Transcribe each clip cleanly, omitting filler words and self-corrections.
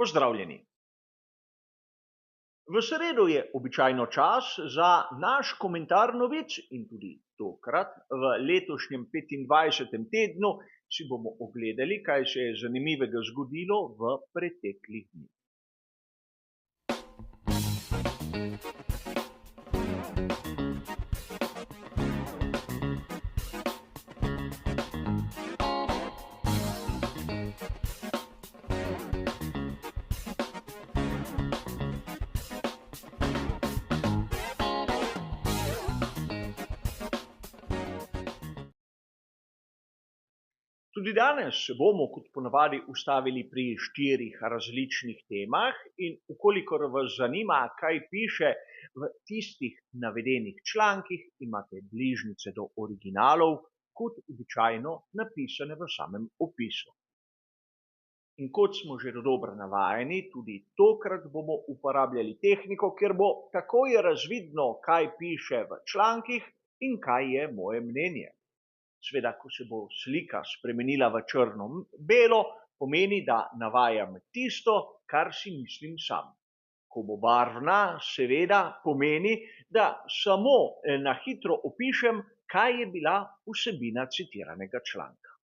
Pozdravljeni. V sredo je običajno čas za naš komentar novic in tudi tokrat v letošnjem 25. tednu si bomo ogledali, kaj se je zanimivega zgodilo v preteklih dneh. Tudi danes se bomo, kot ponavadi, ustavili pri 4 različnih temah in ukolikor vas zanima, kaj piše v tistih navedenih člankih, imate bližnjice do originalov, kot običajno napisane v samem opisu. In kot smo že dodobra navajeni, tudi tokrat bomo uporabljali tehniko, kjer bo takoj razvidno, kaj piše v člankih in kaj je moje mnenje. Seveda, ko se bo slika spremenila v črno-belo, pomeni, da navajam tisto, kar si mislim sam. Ko bo barvna, seveda pomeni, da samo na hitro opišem, kaj je bila vsebina citiranega članka.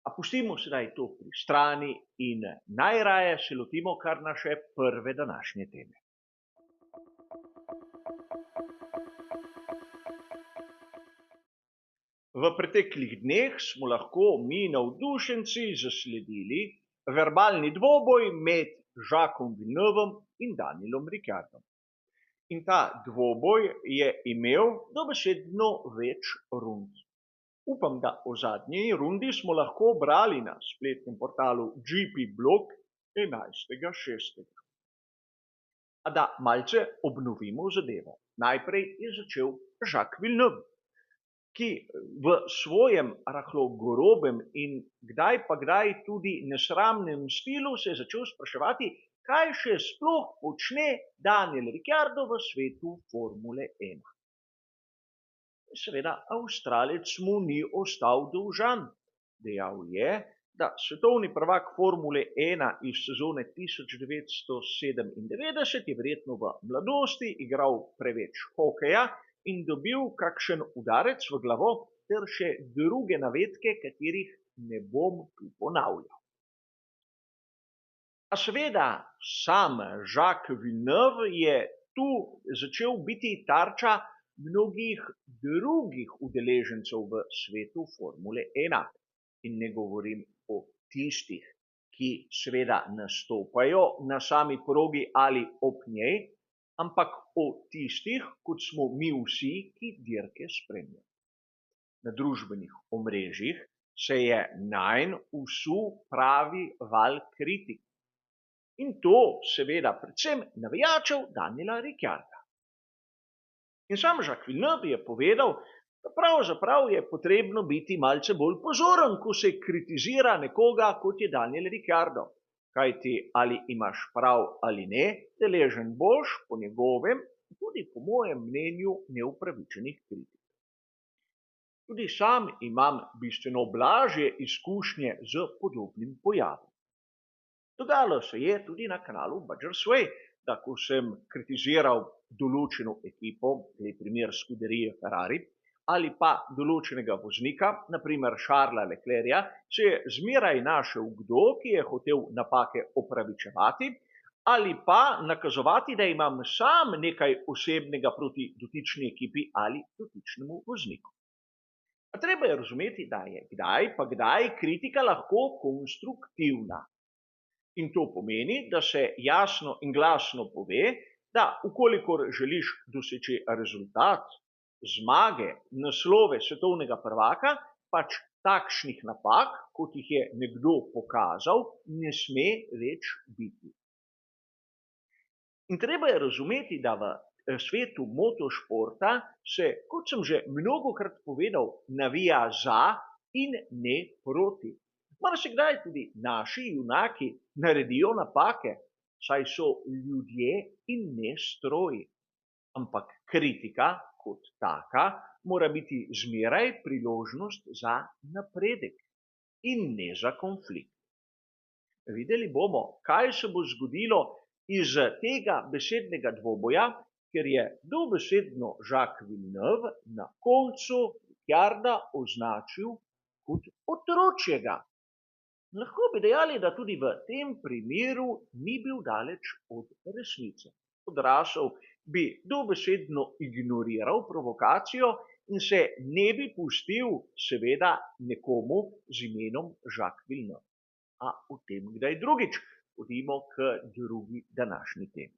A pustimo sedaj to pri strani in najraje se lotimo kar naše prve današnje teme. V preteklih dneh smo lahko mi navdušenci zasledili verbalni dvoboj med Jacquesom Villeneuvom in Danielom Ricciardom. In ta dvoboj je imel dobesedno več rund. Upam, da o zadnji rundi smo lahko brali na spletnem portalu GP Blog 11.6. A da malce obnovimo zadevo. Najprej je začel Jacques Villeneuve, ki v svojem rahlo grobem in kdaj pa kdaj tudi nesramnem stilu se je začel spraševati, kaj še sploh počne Daniel Ricciardo v svetu Formule 1. Seveda, Avstralec mu ni ostal dolžan. Dejal je, da svetovni prvak Formule 1 iz sezone 1997 je verjetno v mladosti igral preveč hokeja in dobil kakšen udarec v glavo ter še druge navedke, katerih ne bom tu ponavljal. A seveda, sam Jacques Villeneuve je tu začel biti tarča mnogih drugih udeležencev v svetu Formule 1. In ne govorim o tistih, ki seveda nastopajo na sami progi ali ob njej, ampak o tistih, kot smo mi vsi, ki dirke spremljajo. Na družbenih omrežjih se je nanj vsul pravi val kritik. In to seveda predvsem navijačev Daniela Ricciarda. In sam Jacques Villeneuve je povedal, da pravzaprav je potrebno biti malce bolj pozoren, ko se kritizira nekoga, kot je Daniel Ricciardo. Kajti ali imaš prav ali ne, deležen boš po njegovem, tudi po mojem mnenju, neupravičenih kritik. Tudi sam imam bistveno blažje izkušnje z podobnim pojavom. Dogajalo se je tudi na kanalu Badger's Way, da ko sem kritiziral določeno ekipo, je primer Scuderie Ferrari, ali pa določenega voznika, naprimer Charlesa Leclerca, se je zmeraj našel kdo, ki je hotel napake opravičevati ali pa nakazovati, da imam sam nekaj osebnega proti dotični ekipi ali dotičnemu vozniku. A treba je razumeti, da je kdaj pa kdaj kritika lahko konstruktivna. In to pomeni, da se jasno in glasno pove, da ukolikor želiš doseči rezultat, zmage, naslove svetovnega prvaka, pač takšnih napak, kot jih je nekdo pokazal, ne sme več biti. In treba je razumeti, da v svetu motošporta se, kot sem že mnogokrat povedal, navija za in ne proti. Marsikdaj tudi naši junaki naredijo napake, saj so ljudje in ne stroji. Ampak kritika kot taka mora biti zmeraj priložnost za napredek in ne za konflikt. Videli bomo, kaj se bo zgodilo iz tega besednega dvoboja, ker je dobesedno Jacques Villeneuve na koncu Ricciarda označil kot otročjega. Lahko bi dejali, da tudi v tem primeru ni bil daleč od resnice. Odrasel bi dobesedno ignoriral provokacijo in se ne bi pustil seveda nekomu z imenom Jacques Villeneuve. A o tem kdaj drugič. Pojdimo k drugi današnji temi.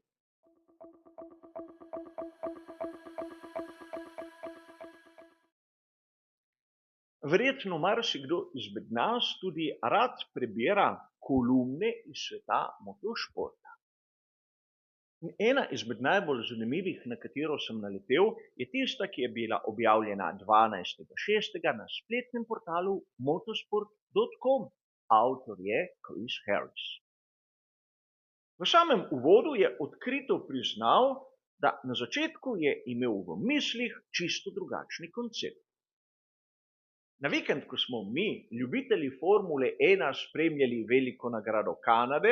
Verjetno marsikdo izmed nas tudi rad prebira kolumne iz sveta motošporta. Ena izmed najbolj zanimivih, na katero sem naletel, je tista, ki je bila objavljena 12.6. na spletnem portalu motorsport.com. Avtor je Chris Harris. V samem uvodu je odkrito priznal, da na začetku je imel v mislih čisto drugačni koncept. Na vikend, ko smo mi, ljubitelji Formule 1, spremljali veliko nagrado Kanade,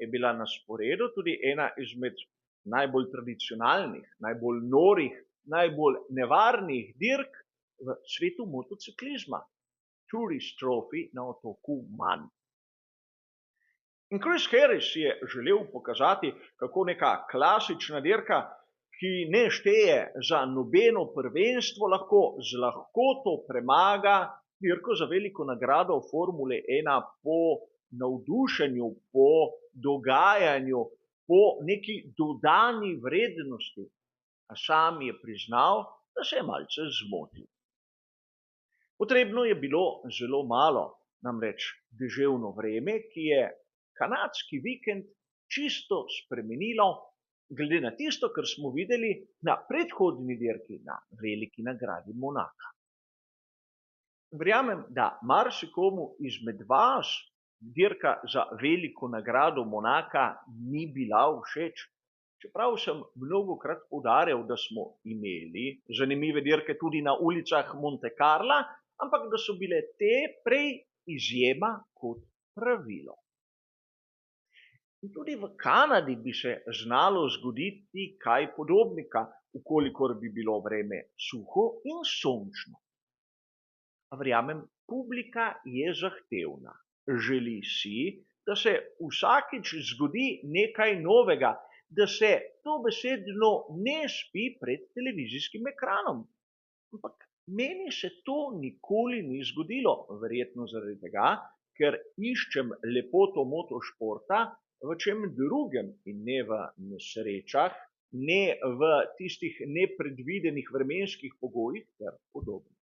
je bila na sporedu tudi ena izmed najbolj tradicionalnih, najbolj norih, najbolj nevarnih dirk v svetu motociklizma. Tourist Trophy na otoku Man. In Chris Harris je želel pokazati, kako neka klasična dirka, ki ne šteje za nobeno prvenstvo, lahko z lahkoto premaga dirko za veliko nagrado Formule 1 po navdušenju, po dogajanju, po neki dodani vrednosti. A sam je priznal, da se je malce zmotil. Potrebno je bilo zelo malo, namreč deževno vreme, ki je kanadski vikend čisto spremenilo, glede na tisto, kar smo videli na predhodni dirki na veliki nagradi Monaka. Verjamem, da marsikomu izmed vas dirka za veliko nagrado Monaka ni bila všeč, čeprav sem mnogokrat poudarjal, da smo imeli zanimive dirke tudi na ulicah Monte Carla, ampak da so bile te prej izjema kot pravilo. In tudi v Kanadi bi se znalo zgoditi kaj podobnega, ukolikor bi bilo vreme suho in sončno. A verjamem, publika je zahtevna. Želi si, da se vsakič zgodi nekaj novega, da se dobesedno ne spi pred televizijskim ekranom. Ampak meni se to nikoli ni zgodilo, verjetno zaradi tega, ker iščem lepoto motošporta v čem drugem in ne v nesrečah, ne v tistih nepredvidenih vremenskih pogojih ter podobno.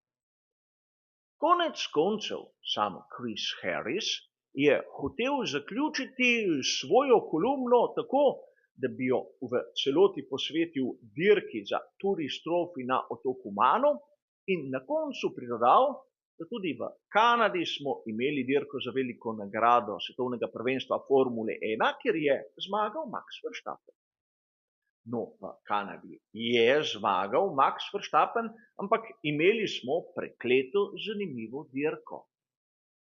Konec koncev, sam Chris Harris je hotel zaključiti svojo kolumno tako, da bi jo v celoti posvetil dirki za Tourist Trophy na otoku Manu in na koncu pridodal, da tudi v Kanadi smo imeli dirko za veliko nagrado svetovnega prvenstva Formule 1, kjer je zmagal Max Verstappen. No, v Kanadi je zmagal Max Verstappen, ampak imeli smo prekleto zanimivo dirko.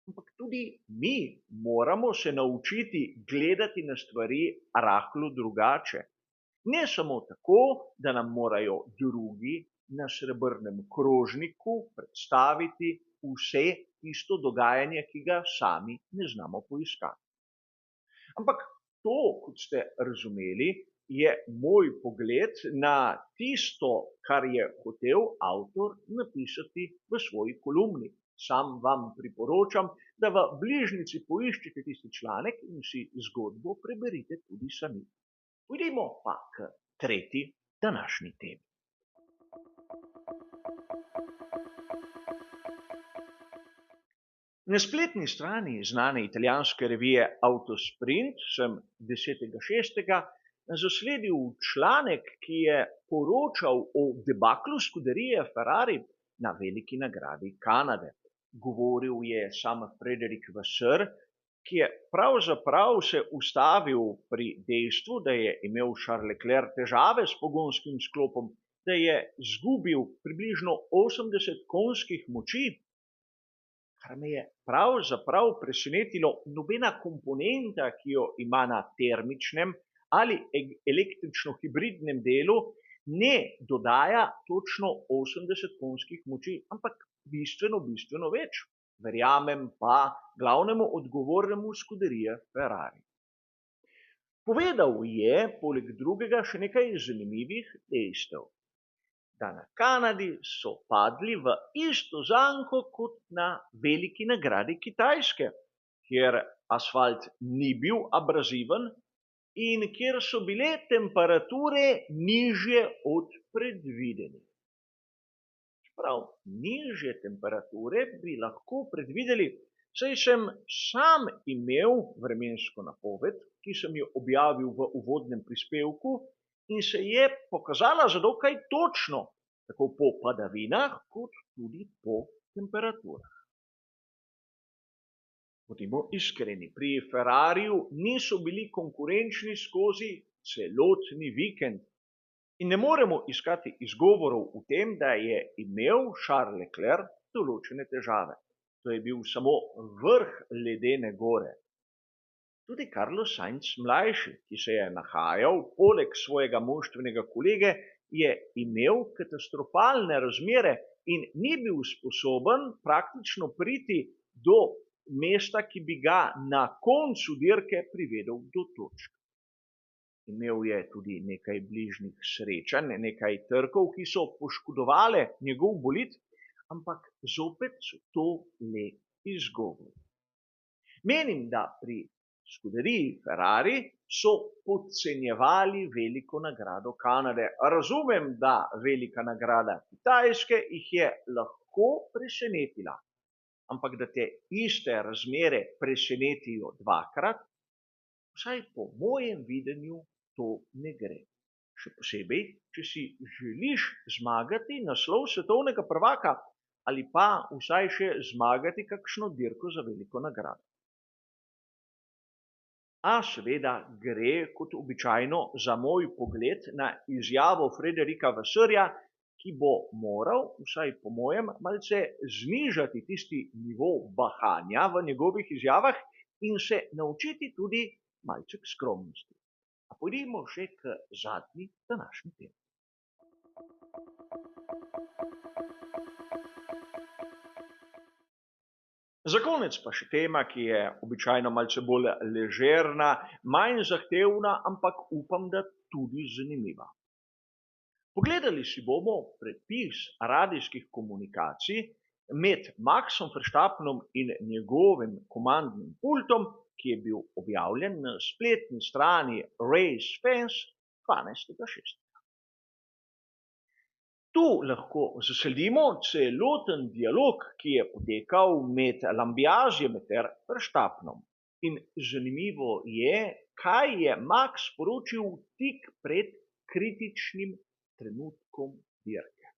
Ampak tudi mi moramo se naučiti gledati na stvari rahlo drugače. Ne samo tako, da nam morajo drugi na srebrnem krožniku predstaviti vse tisto dogajanje, ki ga sami ne znamo poiskati. Ampak to, kot ste razumeli, je moj pogled na tisto, kar je hotel avtor napisati v svoji kolumni. Sam vam priporočam, da v bližnjici poiščete tisti članek in si zgodbo preberite tudi sami. Pojdimo pa k tretji današnji temi. Na spletni strani znane italijanske revije Autosprint sem 10.6. zasledil članek, ki je poročal o debaklu skuderije Ferrari na veliki nagradi Kanade. Govoril je sam Frédéric Vasseur, ki je pravzaprav se ustavil pri dejstvu, da je imel Charles Leclerc težave s pogonskim sklopom, da je izgubil približno 80 konjskih moči. kar me je pravzaprav presenetilo, nobena komponenta, ki jo ima na termičnem ali električno-hibridnem delu, ne dodaja točno 80 konjskih moči, ampak bistveno več. Verjamem pa glavnemu odgovornemu Scuderia Ferrari. Povedal je, poleg drugega, še nekaj zanimivih dejstev. Da na Kanadi so padli v isto zanko kot na veliki nagradi Kitajske, kjer asfalt ni bil abraziven in kjer so bile temperature nižje od predvidenih. Čeprav nižje temperature bi lahko predvideli, saj sem sam imel vremensko napoved, ki sem jo objavil v uvodnem prispevku in se je pokazala za dokaj točno, tako po padavinah, kot tudi po temperaturah. Bodimo iskreni, pri Ferrariju niso bili konkurenčni skozi celotni vikend in ne moremo iskati izgovorov v tem, da je imel Charles Leclerc določene težave. To je bil samo vrh ledene gore. Tudi Carlos Sainz mlajši, ki se je nahajal poleg svojega moštvenega kolege, je imel katastrofalne razmere in ni bil sposoben praktično priti do mesta, ki bi ga na koncu dirke privedel do točk. Imel je tudi nekaj bližnjih srečanj, nekaj trkov, ki so poškodovale njegov bolid, ampak zopet so to le izgovori. Menim, da pri Scuderiji Ferrari so podcenjevali veliko nagrado Kanade. Razumem, da velika nagrada Kitajske jih je lahko presenetila, ampak da te iste razmere presenetijo dvakrat, vsaj po mojem videnju to ne gre. Še posebej, če si želiš zmagati naslov svetovnega prvaka ali pa vsaj še zmagati kakšno dirko za veliko nagrado. A seveda gre kot običajno za moj pogled na izjavo Frederika Vassörja, ki bo moral, vsaj po mojem, malce znižati tisti nivo bahanja v njegovih izjavah in se naučiti tudi malček skromnosti. A pojdimo še k zadnji današnji temi. Za konec pa še tema, ki je običajno malce bolj ležerna, manj zahtevna, ampak upam, da tudi zanimiva. Pogledali si bomo prepis radijskih komunikacij med Maxom Verstappenom in njegovim komandnim pultom, ki je bil objavljen na spletni strani Race Fans 12.6. Tu lahko zasledimo celoten dialog, ki je potekal med Lambiažem ter Verstappenom. In zanimivo je, kaj je Max sporočil tik pred kritičnim trenutkom dirke.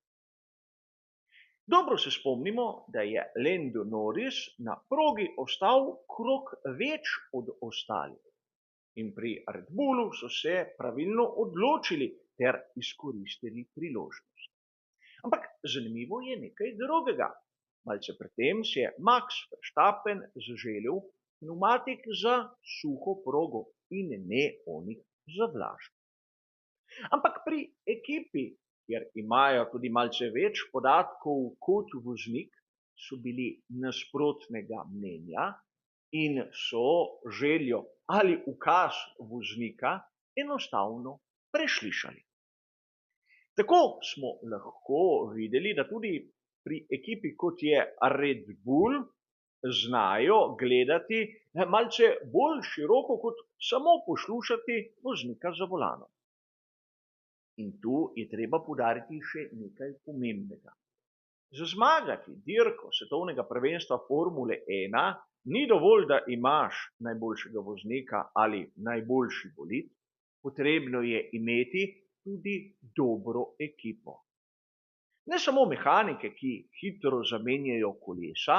Dobro se spomnimo, da je Lando Norris na progi ostal krog več od ostalih. In pri Red Bullu so se pravilno odločili ter izkoristili priložnost. Ampak zanimivo je nekaj drugega. Malce predtem si je Max Verstappen zaželel pneumatik za suho progo in ne onih za vlažno. Ampak pri ekipi, kjer imajo tudi malce več podatkov kot voznik, so bili nasprotnega mnenja in so željo ali ukaz voznika enostavno preslišali. Tako smo lahko videli, da tudi pri ekipi, kot je Red Bull, znajo gledati malce bolj široko, kot samo poslušati voznika za volanom. In tu je treba poudariti še nekaj pomembnega. Za zmagati dirko svetovnega prvenstva Formule 1 ni dovolj, da imaš najboljšega voznika ali najboljši bolid, potrebno je imeti tudi dobro ekipo. Ne samo mehanike, ki hitro zamenjajo kolesa,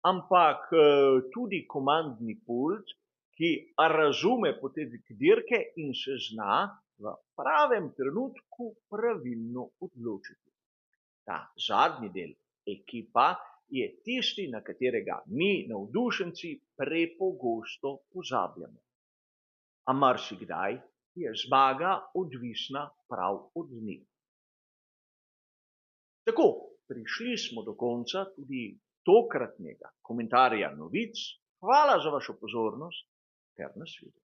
ampak tudi komandni pult, ki razume potek dirke in se zna v pravem trenutku pravilno odločiti. Ta zadnji del, ekipa, je tisti, na katerega mi, navdušenci, prepogosto pozabljamo. A marsikdaj je zmaga odvisna prav od njih. Tako, prišli smo do konca tudi tokratnega komentarja novic. Hvala za vašo pozornost ter nasvidenje.